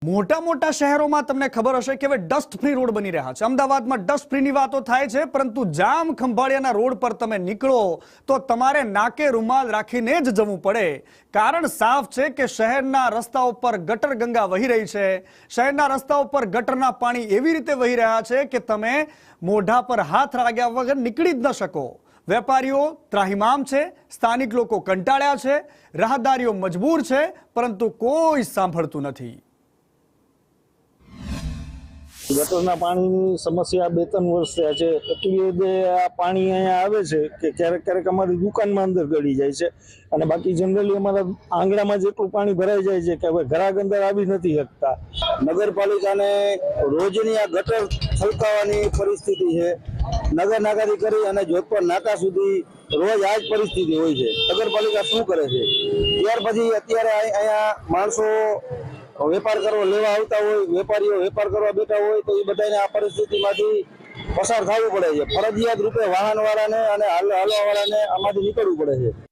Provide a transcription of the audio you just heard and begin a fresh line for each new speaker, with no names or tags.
મોટા મોટા શહેરોમાં તમને ખબર હશે કે હવે ડસ્ટ ફ્રી રોડ બની રહ્યા છે। અમદાવાદમાં ડસ્ટ ફ્રીની વાતો થાય છે, પરંતુ જામ ખંભાળિયાના રોડ પર તમે નીકળો તો તમારે નાકે રૂમાલ રાખીને જ જવું પડે। કારણ સાફ છે કે શહેરના રસ્તાઓ પર ગટર ગંગા વહી રહી છે। શહેરના રસ્તાઓ પર ગટરના પાણી એવી રીતે વહી રહ્યા છે કે તમે મોઢા પર હાથ લાગ્યા વગર નીકળી જ ન શકો। વેપારીઓ ત્રાહિમામ છે, સ્થાનિક લોકો કંટાળ્યા છે, રાહદારીઓ મજબૂર છે, પરંતુ કોઈ સાંભળતું નથી।
ગટરના પાણીની સમસ્યા 2-3 વર્ષ થયા છે। એટલી હદે આ પાણી અહીંયા આવે છે કે ક્યારેક ક્યારેક અમારી દુકાનમાં અંદર ગળી જાય છે, અને બાકી જનરલી અમારા આંગણામાં જેટલું પાણી ભરાઈ જાય છે કે હવે ઘરાક અંદર આવી નથી શકતા।
નગરપાલિકાને રોજની આ ગટર છલકાવવાની પરિસ્થિતિ છે। નગર નાકાથી કરી અને જોધપુર નાકા સુધી રોજ આ જ પરિસ્થિતિ હોય છે। નગરપાલિકા શું કરે છે? ત્યાર પછી અત્યારે અહીંયા માણસો વેપાર કરવા લેવા આવતા હોય, વેપારીઓ વેપાર કરવા બેઠા હોય, તો એ બધાને આ પરિસ્થિતિમાંથી પસાર થવું પડે છે। ફરજિયાત રૂપે વાહનવાળાને અને હાલવાવાળાને આમાંથી નીકળવું પડે છે।